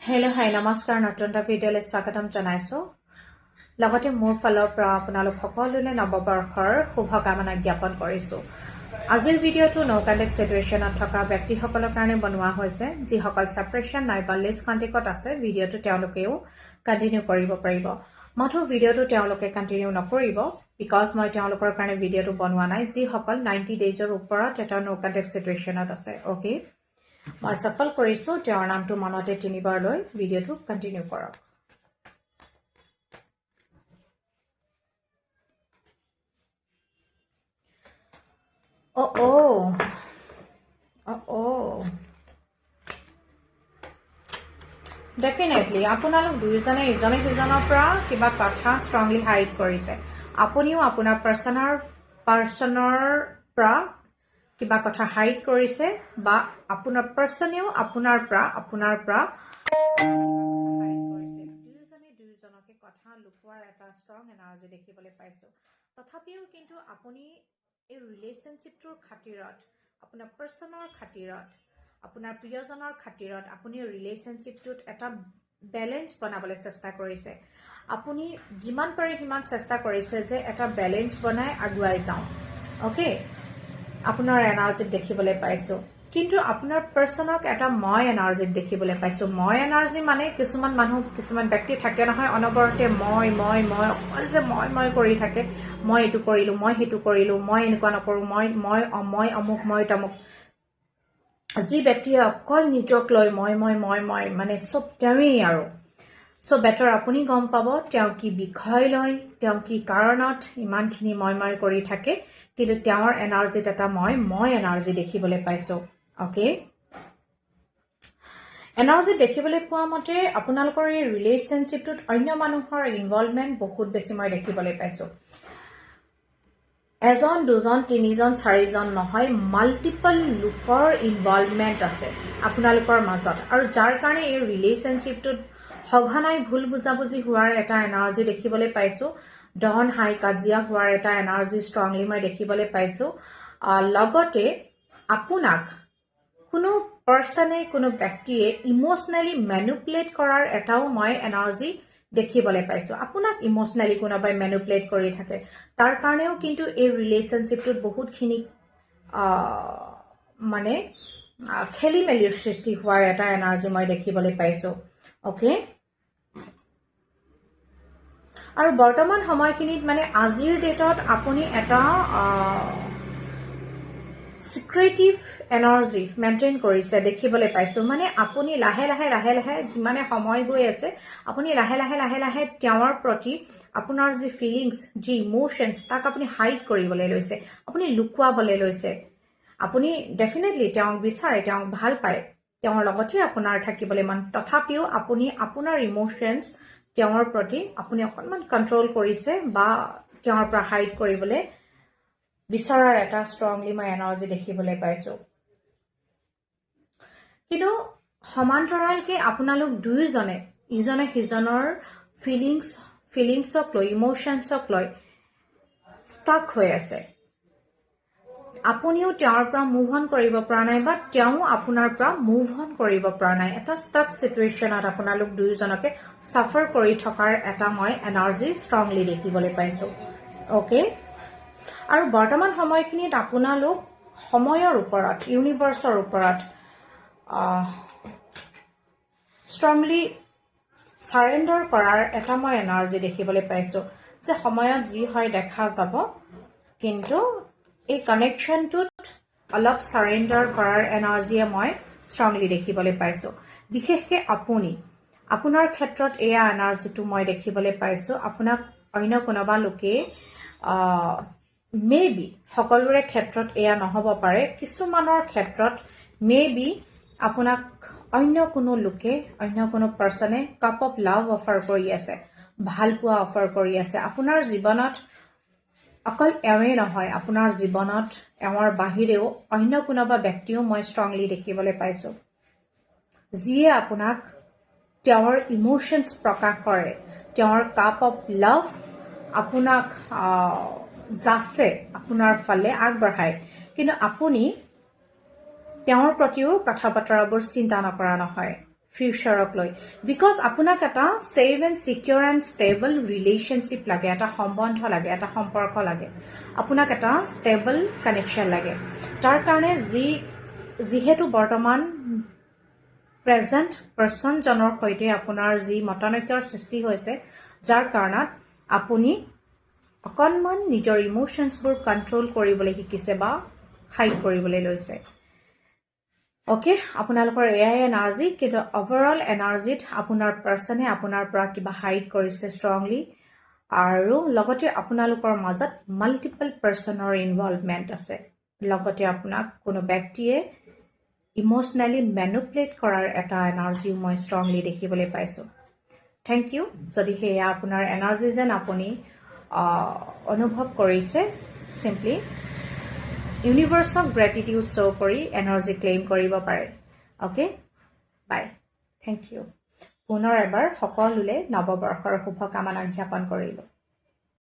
hello' হাই নমস্কাৰ নতুন এটা ভিডিঅ'লৈ স্বাগতম জনাইছোঁ লগতে মোৰ ফালৰ পৰা আপোনালোক সকলোলৈ নৱবৰ্ষৰ শুভকামনা জ্ঞাপন কৰিছোঁ আজিৰ ভিডিঅ'টো নো কণ্টেক্ট চিটুৱেশ্যনত থকা ব্যক্তিসকলৰ কাৰণে বনোৱা হৈছে যিসকল ছেপাৰেশ্যন নাইবা লিষ্ট কণ্টেক্টত আছে ভিডিঅ'টো তেওঁলোকেও কণ্টিনিউ কৰিব পাৰিব মাথো ভিডিঅ'টো তেওঁলোকে কণ্টিনিউ নকৰিব বিকজ মই তেওঁলোকৰ কাৰণে ভিডিঅ'টো বনোৱা নাই যিসকল 90 ডেজৰ ওপৰত এটা নো কণ্টেক্ট চিটুৱেশ্যনত আছে অ'কে মই সফল কৰিছোঁ তেওঁৰ নামটো মনতে তিনিবাৰ লৈ ভিডিঅ'টো কণ্টিনিউ কৰক ডেফিনেটলি আপোনালোক দুয়োজনে ইজনে সিজনৰ পৰা কিবা কথা ষ্ট্ৰংলি হাইড কৰিছে আপুনিও আপোনাৰ পাৰ্চনৰ পৰা কিবা কথা হাইড কৰিছে বা আপোনাৰ পাৰ্চনেও আপোনাৰ পৰা হাইড কৰিছে দুয়োজনকে কথা লুকুৱাৰ এটা ষ্ট্ৰং এনাৰ্জি দেখিবলৈ পাইছো তথাপিও কিন্তু আপুনি এই ৰিলেশ্যনশ্বিপটোৰ খাতিৰত আপোনাৰ পাৰ্চনৰ খাতিৰত আপোনাৰ প্ৰিয়জনৰ খাতিৰত আপুনি ৰিলেশ্যনশ্বিপটোত এটা বেলেঞ্চ বনাবলৈ চেষ্টা কৰিছে আপুনি যিমান পাৰে সিমান চেষ্টা কৰিছে যে এটা বেলেঞ্চ বনাই আগুৱাই যাওঁ অ'কে আপোনাৰ এনাৰ্জিত দেখিবলৈ পাইছোঁ কিন্তু আপোনাৰ পাৰ্চনক এটা মই এনাৰ্জিত দেখিবলৈ পাইছোঁ মই এনাৰ্জি মানে কিছুমান ব্যক্তি থাকে নহয় অনবৰতে মই অকল যে মই কৰি থাকে মই এইটো কৰিলোঁ মই সেইটো কৰিলোঁ মই এনেকুৱা নকৰোঁ মই অমুক মই তমুক যি ব্যক্তিয়ে অকল নিজক লৈ মই মানে চব তেওঁৱেই আৰু চ' বেটাৰ আপুনি গম পাব তেওঁ কি বিষয় লয় তেওঁ কি কাৰণত ইমানখিনি মই কৰি থাকে কিন্তু তেওঁৰ এনাৰ্জিত এটা মই এনাৰ্জি দেখিবলৈ পাইছোঁ অ'কে এনাৰ্জি দেখিবলৈ পোৱা মতে আপোনালোকৰ এই ৰিলেশ্যনশ্বিপটোত অন্য মানুহৰ ইনভলভমেণ্ট বহুত বেছি মই দেখিবলৈ পাইছোঁ এজন দুজন তিনিজন চাৰিজন নহয় মাল্টিপল লোকৰ ইনভলভমেণ্ট আছে আপোনালোকৰ মাজত আৰু যাৰ কাৰণে এই ৰিলেশ্যনশ্বিপটোত সঘনাই ভুল বুজাবুজি হোৱাৰ এটা এনাৰ্জি দেখিবলৈ পাইছোঁ দহন হাই কাজিয়া হোৱাৰ এটা এনাৰ্জি ষ্ট্ৰংলি মই দেখিবলৈ পাইছোঁ লগতে আপোনাক কোনো পাৰ্চনে কোনো ব্যক্তিয়ে ইম'চনেলি মেনুপুলেট কৰাৰ এটাও মই এনাৰ্জি দেখিবলৈ পাইছোঁ আপোনাক ইম'চনেলি কোনোবাই মেনুপুলেট কৰি থাকে তাৰ কাৰণেও কিন্তু এই ৰিলেশ্যনশ্বিপটোত বহুতখিনি মানে খেলি মেলিৰ সৃষ্টি হোৱাৰ এটা এনাৰ্জি মই দেখিবলৈ পাইছোঁ অ'কে আৰু বৰ্তমান সময়খিনিত মানে আজিৰ ডেটত আপুনি এটা চিক্ৰেটিভ এনাৰ্জি মেইনটেইন কৰিছে দেখিবলৈ পাইছোঁ মানে আপুনি লাহে লাহে যিমানে সময় গৈ আছে আপুনি লাহে লাহে তেওঁৰ প্ৰতি আপোনাৰ যি ফিলিংছ যি ইম'শ্যনছ তাক আপুনি হাইড কৰিবলৈ লৈছে আপুনি লুকুৱাবলৈ লৈছে আপুনি ডেফিনেটলি তেওঁক বিচাৰে তেওঁক ভাল পায় তেওঁৰ লগতে আপোনাৰ থাকিবলৈ মন তথাপিও আপুনি আপোনাৰ ইম'শ্যনছ তেওঁৰ প্ৰতি আপুনি অকণমান কণ্ট্ৰল কৰিছে বা তেওঁৰ পৰা হাইড কৰিবলৈ বিচৰাৰ এটা ষ্ট্ৰংলি মই এনাৰ্জি দেখিবলৈ পাইছোঁ কিন্তু সমান্তৰালকৈ আপোনালোক দুয়োজনে ইজনে সিজনৰ ফিলিংছক লৈ ইম'শ্যনছক লৈ ষ্টাক হৈ আছে আপুনিও তেওঁৰ পৰা মুভ অন কৰিব পৰা নাই বা তেওঁ আপোনাৰ পৰা মুভ অন কৰিব পৰা নাই এটা ষ্টাক চিটুৱেশ্যনত আপোনালোক দুয়োজনকে ছাফাৰ কৰি থকাৰ এটা মই এনাৰ্জি ষ্ট্ৰংলি দেখিবলৈ পাইছোঁ অ'কে আৰু বৰ্তমান সময়খিনিত আপোনালোক সময়ৰ ওপৰত ইউনিভাৰ্চৰ ওপৰত ষ্ট্ৰংলি চাৰেণ্ডাৰ কৰাৰ এটা মই এনাৰ্জি দেখিবলৈ পাইছোঁ যে সময়ত যি হয় দেখা যাব কিন্তু এই কানেকশ্যনটোত অলপ চাৰেণ্ডাৰ কৰাৰ এনাৰ্জিয়ে মই ষ্ট্ৰংলি দেখিবলৈ পাইছোঁ বিশেষকৈ আপোনাৰ ক্ষেত্ৰত এয়া এনাৰ্জিটো মই দেখিবলৈ পাইছোঁ আপোনাক অন্য কোনোবা লোকে মে বি সকলোৰে ক্ষেত্ৰত এয়া নহ'ব পাৰে কিছুমানৰ ক্ষেত্ৰত মে বি আপোনাক অন্য কোনো লোকে অন্য কোনো পাৰ্চনে কাপ অফ লাভ অফাৰ কৰি আছে ভাল পোৱা অফাৰ কৰি আছে আপোনাৰ জীৱনত অকল এওঁৱেই নহয় আপোনাৰ জীৱনত এওঁৰ বাহিৰেও অন্য কোনোবা ব্যক্তিও মই ষ্ট্ৰংলি দেখিবলৈ পাইছোঁ যিয়ে আপোনাক তেওঁৰ ইম'শ্যনছ প্ৰকাশ কৰে তেওঁৰ কাপ অফ লাভ আপোনাক যাচে আপোনাৰ ফালে আগবঢ়ায় কিন্তু আপুনি তেওঁৰ প্ৰতিও কথা বতৰাবোৰ চিন্তা নকৰা নহয় ফিউচাৰক লৈ বিকজ আপোনাক এটা safe and secure and stable relationship লাগে এটা সম্বন্ধ লাগে এটা সম্পৰ্ক লাগে আপোনাক এটা ষ্টেবল কানেকশ্যন লাগে তাৰ কাৰণে যিহেতু বৰ্তমান প্ৰেজেণ্ট পাৰ্চনজনৰ সৈতে আপোনাৰ যি মতানৈক্যৰ সৃষ্টি হৈছে যাৰ কাৰণত আপুনি অকণমান নিজৰ ইম'শ্যনছবোৰ কণ্ট্ৰল কৰিবলৈ শিকিছে বা হাইড কৰিবলৈ লৈছে অ'কে আপোনালোকৰ এয়াই এনাৰ্জি কিন্তু অভাৰঅল এনাৰ্জিত আপোনাৰ পাৰ্চনে আপোনাৰ পৰা কিবা হাইড কৰিছে ষ্ট্ৰংলি আৰু লগতে আপোনালোকৰ মাজত মাল্টিপল পাৰ্চনৰ ইনভলভমেণ্ট আছে লগতে আপোনাক কোনো ব্যক্তিয়ে ইম'চনেলি মেনুপুলেট কৰাৰ এটা এনাৰ্জিও মই ষ্ট্ৰংলি দেখিবলৈ পাইছোঁ থেংক ইউ যদি সেয়া আপোনাৰ এনাৰ্জি যেন আপুনি অনুভৱ কৰিছে চিম্পলি ইউনিভাৰ্ছক গ্ৰেটিটিউড শ্ব' কৰি এনাৰ্জি ক্লেইম কৰিব পাৰে অ'কে বাই থেংক ইউ পুনৰ এবাৰ সকলোলৈ নৱবৰ্ষৰ শুভকামনা জ্ঞাপন কৰিলোঁ